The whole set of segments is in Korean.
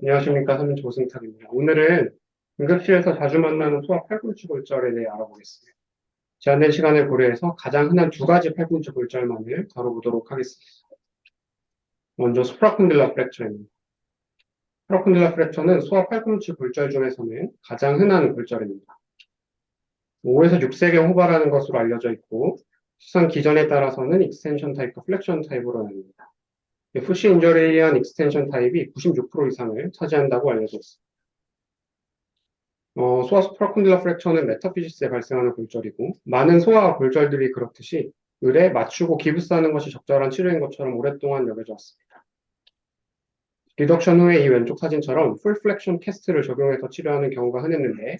안녕하십니까. 선임 조승탁입니다. 오늘은 응급실에서 자주 만나는 소아 팔꿈치 골절에 대해 알아보겠습니다. 제한된 시간을 고려해서 가장 흔한 두 가지 팔꿈치 골절만을 다뤄보도록 하겠습니다. 먼저 수프라콘딜라 프랙처입니다. 수프라콘딜라 프랙처는 소아 팔꿈치 골절 중에서는 가장 흔한 골절입니다. 5에서 6세경 호발하는 것으로 알려져 있고 수상 기전에 따라서는 익스텐션 타입과 플렉션 타입으로 나뉩니다. 푸시 인저리에 의한 익스텐션 타입이 96% 이상을 차지한다고 알려져 있습니다. 소아 수프라콘딜라 프랙처는 메타피시스에 발생하는 골절이고 많은 소아 골절들이 그렇듯이 의뢰 맞추고 기부스하는 것이 적절한 치료인 것처럼 오랫동안 여겨져 왔습니다. 리덕션 후에 이 왼쪽 사진처럼 풀 플렉션 캐스트를 적용해서 치료하는 경우가 흔했는데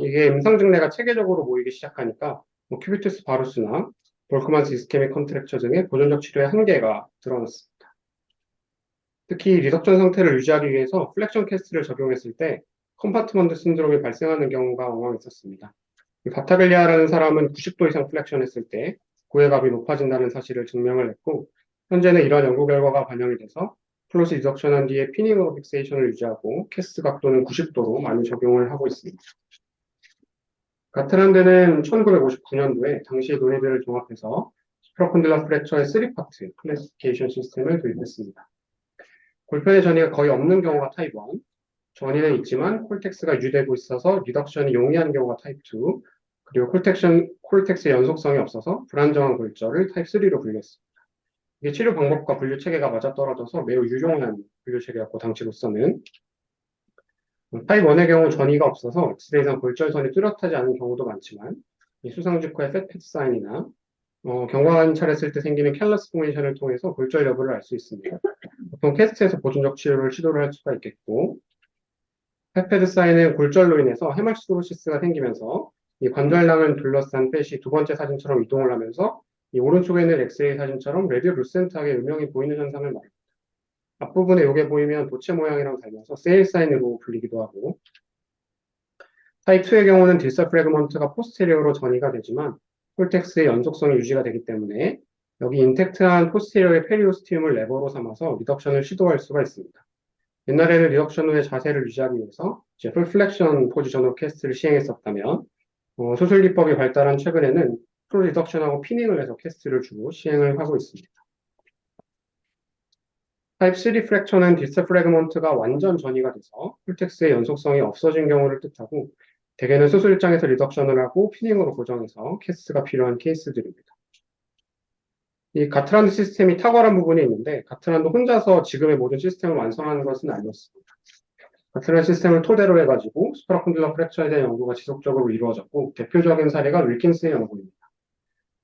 이게 임상증례가 체계적으로 모이기 시작하니까 큐비투스 바루스나 볼크만스 이스케믹 컨트랙처 등의 보존적 치료의 한계가 드러났습니다. 특히 리덕션 상태를 유지하기 위해서 플렉션 캐스트를 적용했을 때 컴파트먼트 신드롬이 발생하는 경우가 왕왕 있었습니다. 바타글리아라는 사람은 90도 이상 플렉션 했을 때 고해갑이 높아진다는 사실을 증명을 했고 현재는 이러한 연구 결과가 반영이 돼서 플로스 리덕션한 뒤에 피닝으로 픽세이션을 유지하고 캐스트 각도는 90도로 많이 적용을 하고 있습니다. 가트란드는 1959년도에 당시 논의들을 종합해서 수프라콘딜라 프랙처의 3파트 클래시피케이션 시스템을 도입했습니다. 골편의 전이가 거의 없는 경우가 타입 1, 전이는 있지만 콜텍스가 유지되고 있어서 리덕션이 용이한 경우가 타입 2, 그리고 콜텍스의 연속성이 없어서 불안정한 골절을 타입 3로 분류했습니다. 이게 치료 방법과 분류 체계가 맞아떨어져서 매우 유용한 분류 체계였고 당시로서는 타입 1의 경우 전이가 없어서 엑스레이상 골절선이 뚜렷하지 않은 경우도 많지만 이 수상 직후의 팻 사인이나 경과관찰했을 때 생기는 캘러스 포메이션을 통해서 골절 여부를 알 수 있습니다. 보통 캐스트에서 보존적 치료를 시도를 할 수가 있겠고 팻 사인은 골절로 인해서 헤마시도로시스가 생기면서 이 관절낭을 둘러싼 팻이 두 번째 사진처럼 이동을 하면서 이 오른쪽에 있는 엑스레이 사진처럼 레디오 루센트하게 음영이 보이는 현상을 말합니다. 앞부분에 이게 보이면 도체 모양이랑 닮아서 세일 사인으로 불리기도 하고 타입 2의 경우는 딜사 프래그먼트가 포스테리어로 전이가 되지만 콜텍스의 연속성이 유지가 되기 때문에 여기 인텍트한 포스테리어의 페리오스티움을 레버로 삼아서 리덕션을 시도할 수가 있습니다. 옛날에는 리덕션 후에 자세를 유지하기 위해서 풀 플렉션 포지션으로 캐스트를 시행했었다면 수술 기법이 발달한 최근에는 풀 리덕션하고 피닝을 해서 캐스트를 주고 시행을 하고 있습니다. 타입 3 프랙처는 디스 프래그먼트가 완전 전이가 돼서 콜텍스의 연속성이 없어진 경우를 뜻하고 대개는 수술장에서 리덕션을 하고 피닝으로 고정해서 캐스트가 필요한 케이스들입니다. 이 가트란드 시스템이 탁월한 부분이 있는데 가트란드 혼자서 지금의 모든 시스템을 완성하는 것은 아니었습니다. 가트란드 시스템을 토대로 해가지고 수프라콘딜라 프랙처에 대한 연구가 지속적으로 이루어졌고 대표적인 사례가 윌킨스의 연구입니다.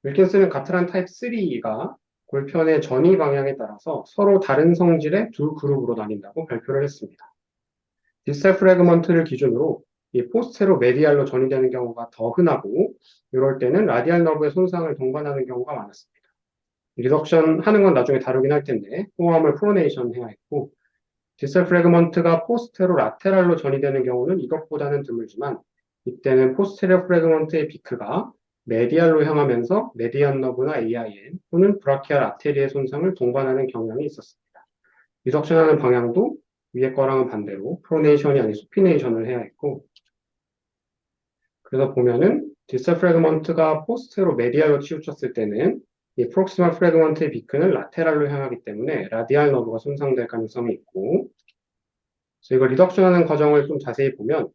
윌킨스는 가트란드 타입 3가 골편의 전이 방향에 따라서 서로 다른 성질의 두 그룹으로 나뉜다고 발표를 했습니다. 디스탈 프래그먼트를 기준으로 이 포스테로 메디알로 전이되는 경우가 더 흔하고 이럴 때는 라디알 너브의 손상을 동반하는 경우가 많았습니다. 리덕션 하는 건 나중에 다루긴 할 텐데 호암을 프로네이션 해야 했고 디스탈 프래그먼트가 포스테로 라테랄로 전이되는 경우는 이것보다는 드물지만 이때는 포스테리어 프래그먼트의 비크가 메디알로 향하면서 메디안 너브나 AIN 또는 브라키알 아테리의 손상을 동반하는 경향이 있었습니다. 리덕션하는 방향도 위에 거랑은 반대로 프로네이션이 아닌 수피네이션을 해야 했고 그래서 보면은 디스탈 프래그먼트가 포스테로 메디알로 치우쳤을 때는 이 프록시멀 프래그먼트의 비크는 라테랄로 향하기 때문에 라디알 너브가 손상될 가능성이 있고 그래서 이걸 리덕션하는 과정을 좀 자세히 보면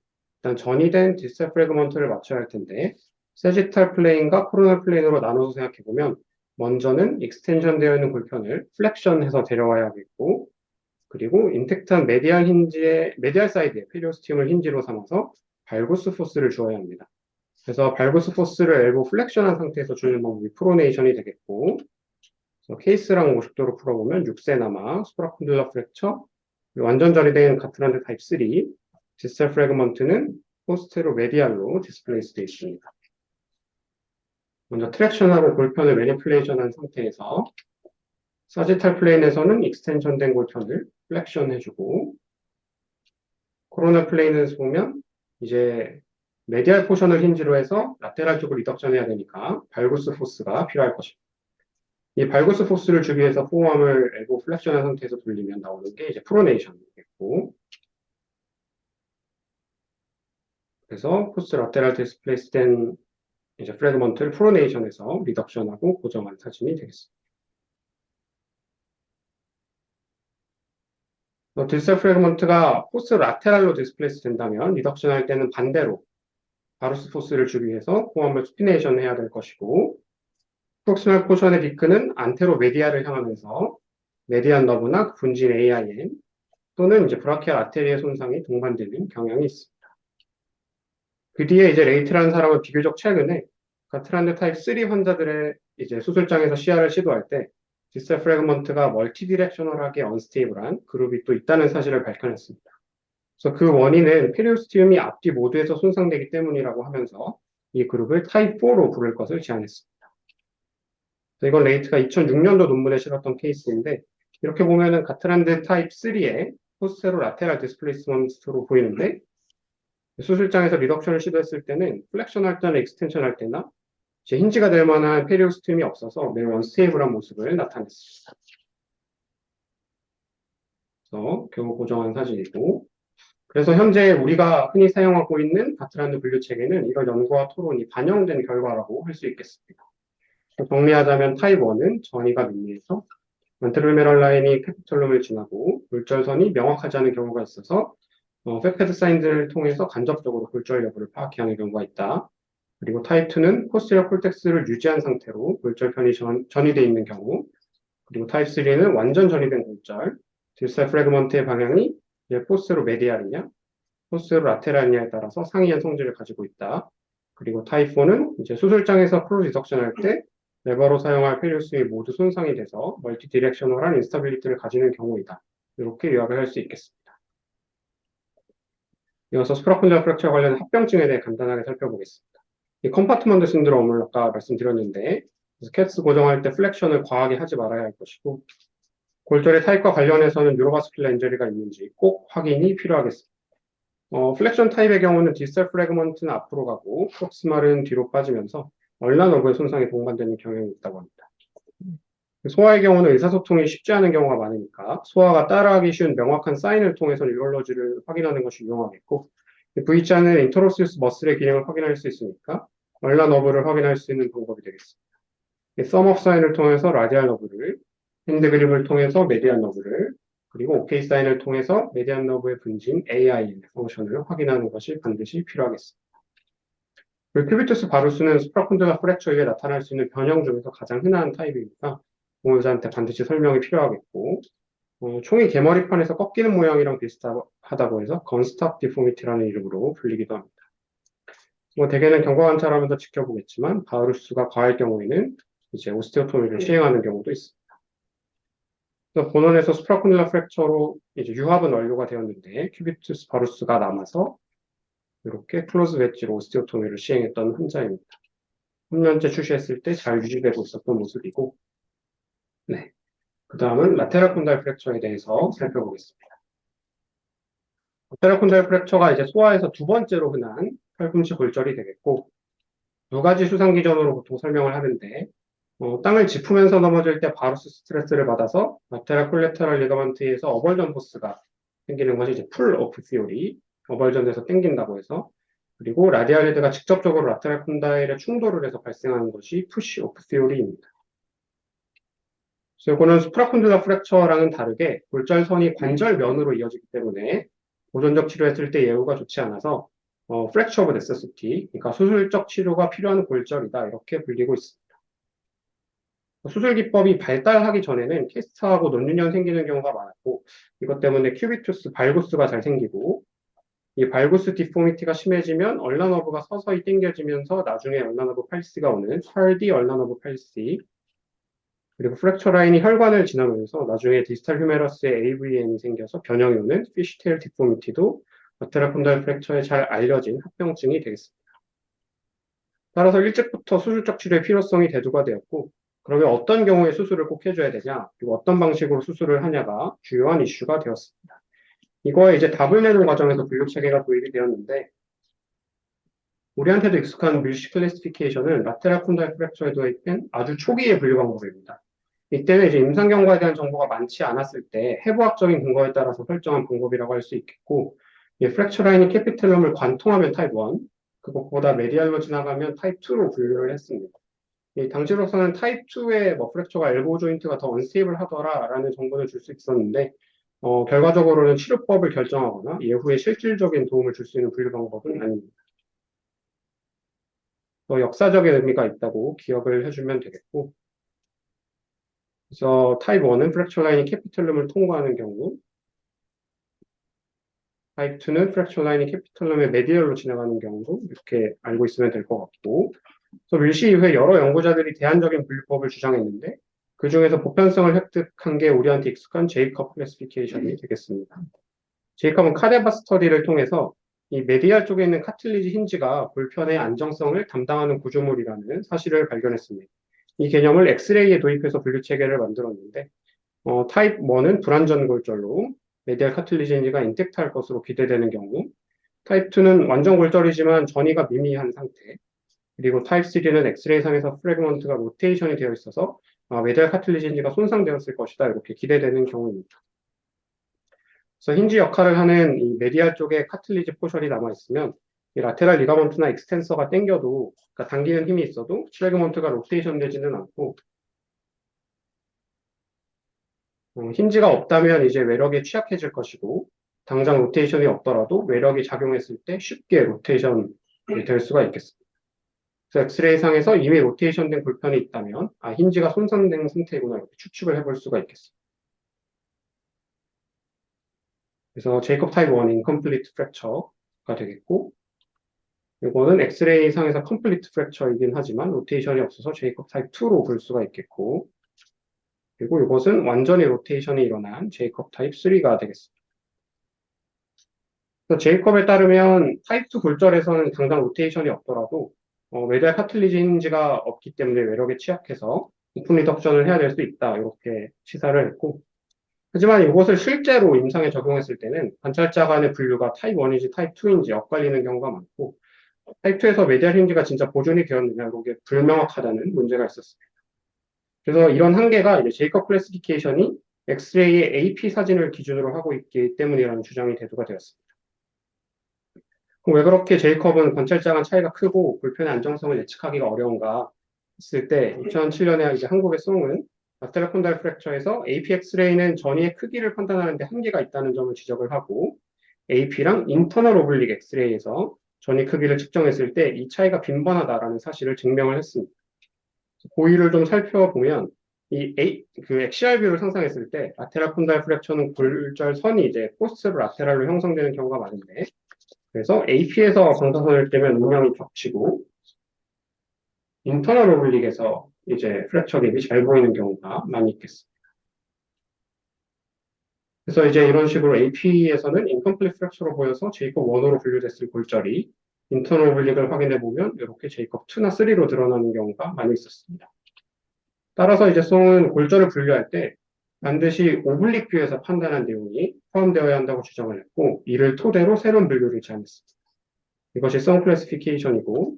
일단 전이된 디스탈 프래그먼트를 맞춰야 할 텐데 세지탈 플레인과 코로널 플레인으로 나눠서 생각해보면 먼저는 익스텐션 되어 있는 골편을 플렉션해서 데려와야 하겠고 그리고 인텍트한 메디알 사이드에 페리오스티움을 힌지로 삼아서 발구스 포스를 주어야 합니다. 그래서 발구스 포스를 엘보 플렉션한 상태에서 주는 방법이 프로네이션이 되겠고 그래서 케이스랑 50도로 풀어보면 6세 남아 수프라콘딜라 프랙처 완전 전이된 가트란드 타입 3 디스탈 프래그먼트는 포스테로 메디알로 디스플레이스 되어 있습니다. 먼저 트랙션하고 골편을 매니플레이션한 상태에서 사지탈 플레인에서는 익스텐션된 골편을 플렉션 해주고 코로나 플레인에서 보면 이제 메디알 포션을 힌지로 해서 라테랄 쪽을 리덕션 해야 되니까 발구스 포스가 필요할 것입니다. 이 발구스 포스를 주기 위해서 포함을 엘보 플렉션한 상태에서 돌리면 나오는 게 이제 프로네이션이겠고 그래서 포스트 라테랄 디스플레이스된 이제 프래그먼트를 프로네이션에서 리덕션하고 고정한 사진이 되겠습니다. 디지털 프래그먼트가 포스트 라테랄로 디스플레이스 된다면 리덕션 할 때는 반대로 바루스 포스를 주기 위해서 포함을 스피네이션 해야 될 것이고, 프록시멀 포션의 비크는 안테로 메디아를 향하면서 메디안 너브나 분진 AIN 또는 이제 브라키알 아테리의 손상이 동반되는 경향이 있습니다. 그 뒤에 이제 레이트라는 사람은 비교적 최근에 가트란드 타입 3 환자들의 이제 수술장에서 시야를 시도할 때 디지털 프래그먼트가 멀티 디렉셔널하게 언스테이블한 그룹이 또 있다는 사실을 밝혀냈습니다. 그래서 그 원인은 페리오스티움이 앞뒤 모두에서 손상되기 때문이라고 하면서 이 그룹을 타입 4로 부를 것을 제안했습니다. 이건 레이트가 2006년도 논문에 실었던 케이스인데, 이렇게 보면은 가트란드 타입 3의 포스테로 라테랄 디스플레이스먼트로 보이는데, 수술장에서 리덕션을 시도했을 때는 플렉션 할 때나 익스텐션 할 때나 이제 힌지가 될 만한 페리오스티움이 없어서 매우 언스테이블한 모습을 나타냈습니다. 그래서 겨우 고정한 사진이고, 그래서 현재 우리가 흔히 사용하고 있는 가트란드 분류 체계는 이런 연구와 토론이 반영된 결과라고 할 수 있겠습니다. 정리하자면 타입 1은 전이가 미미해서 안테로메럴 라인이 캐피털룸을 지나고 골절선이 명확하지 않은 경우가 있어서 팩패드 사인들을 통해서 간접적으로 골절 여부를 파악하는 경우가 있다. 그리고 타입 2는 포스티리어 콜텍스를 유지한 상태로 골절편이 전이되어 있는 경우, 그리고 타입 3는 완전 전이된 골절, 디지털 프래그먼트의 방향이 포스테로 메디알이냐, 포스테로 라테랄이냐에 따라서 상이한 성질을 가지고 있다. 그리고 타입 4는 이제 수술장에서 프로 디덕션 할 때 레버로 사용할 페리오스이 모두 손상이 돼서 멀티 디렉셔널한 인스타빌리티를 가지는 경우이다. 이렇게 요약을 할 수 있겠습니다. 이어서 스프라콘잘 프랙처 관련 합병증에 대해 간단하게 살펴보겠습니다. 이 컴파트먼트 신드롬을 아까 말씀드렸는데, 캐스 고정할 때 플렉션을 과하게 하지 말아야 할 것이고, 골절의 타입과 관련해서는 뉴로바스큘라 인저리가 있는지 꼭 확인이 필요하겠습니다. 플렉션 타입의 경우는 디스탈 프래그먼트는 앞으로 가고 프록시멀은 뒤로 빠지면서 얼란 너브의 손상이 동반되는 경향이 있다고 합니다. 소아의 경우는 의사소통이 쉽지 않은 경우가 많으니까 소아가 따라하기 쉬운 명확한 사인을 통해서 뉴럴러지를 확인하는 것이 유용하겠고, V자는 인터로시스 머슬의 기능을 확인할 수 있으니까 얼란 너브를 확인할 수 있는 방법이 되겠습니다. 썸업 사인을 통해서 라디알 너브를, 핸드 그립을 통해서 메디안 너브를, 그리고 OK 사인을 통해서 메디안 너브의 분진 AI 펑션을 확인하는 것이 반드시 필요하겠습니다. 큐비투스 바루스는 수프라콘딜라 프랙처에 나타날 수 있는 변형 중에서 가장 흔한 타입이니까 보호자한테 반드시 설명이 필요하겠고, 총이 개머리판에서 꺾이는 모양이랑 비슷하다고 해서 건스탑 디포미티라는 이름으로 불리기도 합니다. 대개는 경과 관찰하면서 지켜보겠지만 바루스가 과할 경우에는 이제 오스테오토미를 시행하는 경우도 있습니다. 본원에서 수프라콘딜라 프랙처로 이제 유합은 완료가 되었는데 큐비투스 바루스가 남아서 이렇게 클로즈 웨지로 오스테오토미를 시행했던 환자입니다. 3년째 출시했을 때 잘 유지되고 있었던 모습이고, 네. 그 다음은 라테랄 콘달 프랙처에 대해서 살펴보겠습니다. 라테랄 콘달 프랙처가 이제 소아에서 두 번째로 흔한 팔꿈치 골절이 되겠고, 두 가지 수상 기전으로 보통 설명을 하는데, 땅을 짚으면서 넘어질 때 바루스 스트레스를 받아서 라테랄 콜레테럴 리가먼트에서 어벌전 포스가 생기는 것이 이제 풀 오프 시오리, 어벌전에서 땡긴다고 해서, 그리고 라디알 헤드가 직접적으로 라테랄 콘다일에 충돌을 해서 발생하는 것이 푸시 오프 시오리입니다. 그래서 이거는 수프라콘딜라 프랙처랑은 다르게 골절선이 관절면으로 이어지기 때문에 보존적 치료했을 때 예후가 좋지 않아서 프랙처 오브 네세시티, 그러니까 수술적 치료가 필요한 골절이다, 이렇게 불리고 있습니다. 수술 기법이 발달하기 전에는 캐스트하고 논유년 생기는 경우가 많았고, 이것 때문에 큐비투스 발구스가 잘 생기고, 이 발구스 디포미티가 심해지면 얼라너브가 서서히 당겨지면서 나중에 얼라너브 팔시가 오는 펄디 얼라너브 팔시, 그리고 프랙처 라인이 혈관을 지나면서 나중에 디스탈 휴메러스에 AVN이 생겨서 변형이 오는 피쉬테일 디포미티도 라테랄 콘달 프랙처에 잘 알려진 합병증이 되겠습니다. 따라서 일찍부터 수술적 치료의 필요성이 대두가 되었고, 그러면 어떤 경우에 수술을 꼭 해줘야 되냐, 그리고 어떤 방식으로 수술을 하냐가 주요한 이슈가 되었습니다. 이거에 이제 답을 내는 과정에서 분류 체계가 도입이 되었는데, 우리한테도 익숙한 뮤시 클래시피케이션은 라테랄 콘달 프랙처에 도입된 아주 초기의 분류 방법입니다. 이때는 이제 임상 경과에 대한 정보가 많지 않았을 때 해부학적인 근거에 따라서 설정한 방법이라고 할 수 있겠고, 이 프랙처 라인이 캐피텔럼을 관통하면 타입 1, 그것보다 메디알로 지나가면 타입 2로 분류를 했습니다. 이 당시로서는 타입 2의 뭐 프랙처가 엘보 조인트가 더 언스테이블 하더라라는 정보를 줄 수 있었는데 결과적으로는 치료법을 결정하거나 예후에 실질적인 도움을 줄 수 있는 분류 방법은 아닙니다. 역사적인 의미가 있다고 기억을 해주면 되겠고, 그래서 타입 1은 프랙처 라인이 캐피텔럼을 통과하는 경우, 타입 2는 프랙처 라인이 캐피텔럼의 메디얼로 지나가는 경우 이렇게 알고 있으면 될 것 같고, 그래서 밀시 이후에 여러 연구자들이 대안적인 분류법을 주장했는데 그 중에서 보편성을 획득한 게 우리한테 익숙한 제이컵 클래시피케이션이 되겠습니다. 제이컵은 카데바 스터디를 통해서 이 메디알 쪽에 있는 카틸리지 힌지가 볼편의 안정성을 담당하는 구조물이라는 사실을 발견했습니다. 이 개념을 엑스레이에 도입해서 분류 체계를 만들었는데 타입 1은 불완전 골절로 메디알 카틸리지 힌지가 인텍트할 것으로 기대되는 경우, 타입 2는 완전 골절이지만 전이가 미미한 상태, 그리고 타입 3는 엑스레이상에서 프래그먼트가 로테이션이 되어 있어서 메디알 카틸리지 힌지가 손상되었을 것이다 이렇게 기대되는 경우입니다. 그래서 힌지 역할을 하는 이 메디알 쪽에 카틸리지 포션이 남아있으면 이 라테랄 리가먼트나 익스텐서가 당겨도, 그러니까 당기는 힘이 있어도 프래그먼트가 로테이션 되지는 않고 힌지가 없다면 이제 외력에 취약해질 것이고 당장 로테이션이 없더라도 외력이 작용했을 때 쉽게 로테이션이 될 수가 있겠습니다. 그래서 엑스레이상에서 이미 로테이션된 볼편이 있다면 힌지가 손상된 상태구나 이렇게 추측을 해볼 수가 있겠습니다. 그래서 제이콥 타입 1 인컴플리트 프랙처가 되겠고, 이거는 엑스레이 상에서 컴플리트 프랙처이긴 하지만 로테이션이 없어서 제이콥 타입 2로 볼 수가 있겠고, 그리고 이것은 완전히 로테이션이 일어난 제이콥 타입 3가 되겠습니다. 그래서 제이콥에 따르면 타입 2 골절에서는 당장 로테이션이 없더라도 메디알 카틸리지 힌지가 없기 때문에 외력에 취약해서 오픈 리덕션을 해야 될 수 있다 이렇게 시사를 했고, 하지만 이것을 실제로 임상에 적용했을 때는 관찰자 간의 분류가 타입 1인지 타입 2인지 엇갈리는 경우가 많고, 타입 2에서 메디알 힌지가 진짜 보존이 되었느냐 이게 불명확하다는 문제가 있었습니다. 그래서 이런 한계가 이제 제이컵 클래시피케이션이 엑스레이의 AP 사진을 기준으로 하고 있기 때문이라는 주장이 대두가 되었습니다. 그럼 왜 그렇게 제이컵은 관찰자 간 차이가 크고 볼편의 안정성을 예측하기가 어려운가 했을 때 2007년에 이제 한국의 송은 라테랄 프랙처에서 AP 엑스레이는 전이의 크기를 판단하는데 한계가 있다는 점을 지적을 하고 AP랑 인터널 오블릭 엑스레이에서 전이 크기를 측정했을 때 이 차이가 빈번하다라는 사실을 증명을 했습니다. 고의를 좀 살펴보면 그 XR뷰를 상상했을 때 라테랄 콘달 프랙처는 골절선이 이제 포스트로 라테랄로 형성되는 경우가 많은데, 그래서 AP에서 방사선을 떼면 음영이 겹치고 인터널 오블릭에서 이제 프랙처 갭이 잘 보이는 경우가 많이 있겠습니다. 그래서 이제 이런 식으로 AP에서는 인컴플리트 프랙처로 보여서 제이콥 1으로 분류됐을 골절이 인터널 오블릭을 확인해 보면 이렇게 제이콥 2나 3로 드러나는 경우가 많이 있었습니다. 따라서 이제 송은 골절을 분류할 때 반드시 오블릭 뷰에서 판단한 내용이 포함되어야 한다고 주장을 했고, 이를 토대로 새로운 분류를 제안했습니다. 이것이 송 클래시피케이션이고,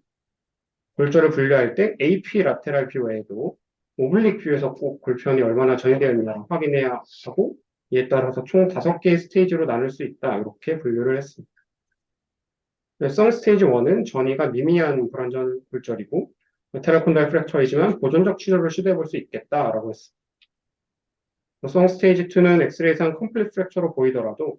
골절을 분류할 때 AP 라테랄 뷰 외에도 오블릭 뷰에서 꼭 골편이 얼마나 전이되었느냐 확인해야 하고, 이에 따라서 총 5개의 스테이지로 나눌 수 있다 이렇게 분류를 했습니다. 성 스테이지 1은 전이가 미미한 불완전 골절이고 라테랄 콘달 프랙처이지만 보존적 치료를 시도해 볼 수 있겠다라고 했습니다. 성 스테이지 2는 엑스레이상 컴플리트 프랙처로 보이더라도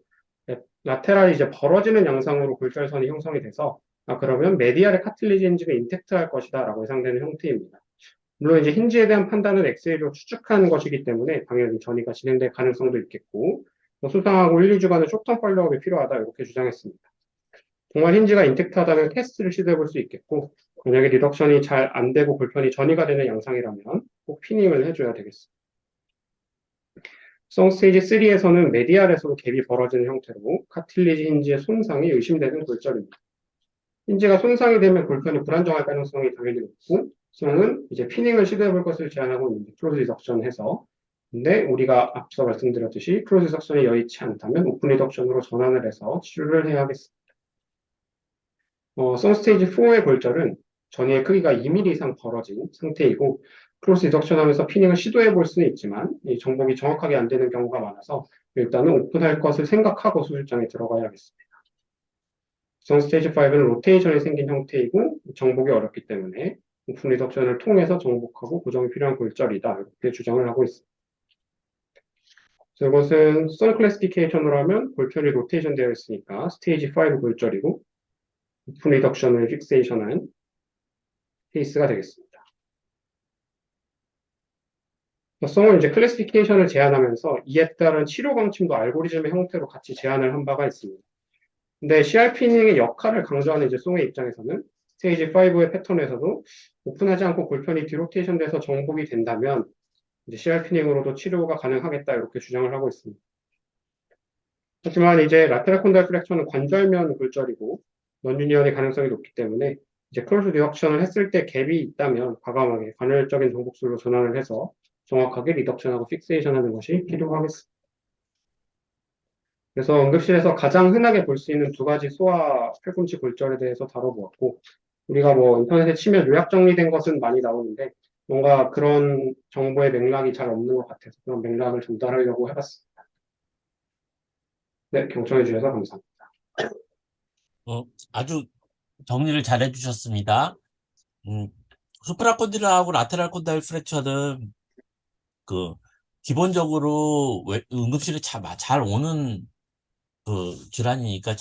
라테랄이 이제 벌어지는 양상으로 골절선이 형성이 돼서 그러면 메디알의 카틸리지 힌지가 인텍트할 것이다라고 예상되는 형태입니다. 물론 이제 힌지에 대한 판단은 엑스레이로 추측하는 것이기 때문에 당연히 전이가 진행될 가능성도 있겠고 수상하고 1, 2주간의 쇼텀 팔로업이 필요하다 이렇게 주장했습니다. 정말 힌지가 인텍트하다면 테스트를 시도해 볼 수 있겠고, 만약에 리덕션이 잘 안 되고 골편이 전이가 되는 양상이라면 꼭 피닝을 해줘야 되겠습니다. 성 스테이지 3에서는 메디알에서도 갭이 벌어지는 형태로 카틸리지 힌지의 손상이 의심되는 골절입니다. 힌지가 손상이 되면 골편이 불안정할 가능성이 당연히 높고, 성은 이제 피닝을 시도해 볼 것을 제안하고 있는데 크로스 리덕션 해서, 근데 우리가 앞서 말씀드렸듯이 크로스 리덕션이 여의치 않다면 오픈 리덕션으로 전환을 해서 치료를 해야 하겠습니다. 성 스테이지 4의 골절은 전이의 크기가 2mm 이상 벌어진 상태이고 크로스 리덕션 하면서 피닝을 시도해 볼 수는 있지만 이 정복이 정확하게 안 되는 경우가 많아서 일단은 오픈할 것을 생각하고 수술장에 들어가야겠습니다. 구성 스테이지 5는 로테이션이 생긴 형태이고 정복이 어렵기 때문에 오픈 리덕션을 통해서 정복하고 고정이 필요한 골절이다. 이렇게 주장을 하고 있습니다. 그래서 이것은 선 클래시피케이션으로 하면 골편이 로테이션 되어 있으니까 스테이지 5 골절이고 오픈 리덕션을 픽세이션한 케이스가 되겠습니다. 성은 이제 클래시피케이션을 제한하면서 이에 따른 치료 방침도 알고리즘의 형태로 같이 제안을 한 바가 있습니다. 근데 CRP닝의 역할을 강조하는 이제 송의 입장에서는 스테이지 5의 패턴에서도 오픈하지 않고 골편이 디로테이션 돼서 정복이 된다면 이제 CRP닝으로도 치료가 가능하겠다 이렇게 주장을 하고 있습니다. 하지만 이제 라테랄 콘달 프랙처는 관절면 골절이고 넌유니언의 가능성이 높기 때문에 이제 크로스 리덕션을 했을 때 갭이 있다면 과감하게 관절적인 정복술로 전환을 해서 정확하게 리덕션하고 픽세이션하는 것이 필요하겠습니다. 그래서 응급실에서 가장 흔하게 볼 수 있는 두 가지 소아 팔꿈치 골절에 대해서 다뤄보았고, 우리가 뭐 인터넷에 치면 요약 정리된 것은 많이 나오는데, 뭔가 그런 정보의 맥락이 잘 없는 것 같아서 그런 맥락을 전달하려고 해봤습니다. 네, 경청해 주셔서 감사합니다. 아주 정리를 잘 해주셨습니다. 수프라콘딜라하고 라테랄 콘다일 프랙처는 기본적으로 응급실에 잘 오는 질환이니까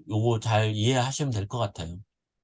요거 잘 이해하시면 될 것 같아요.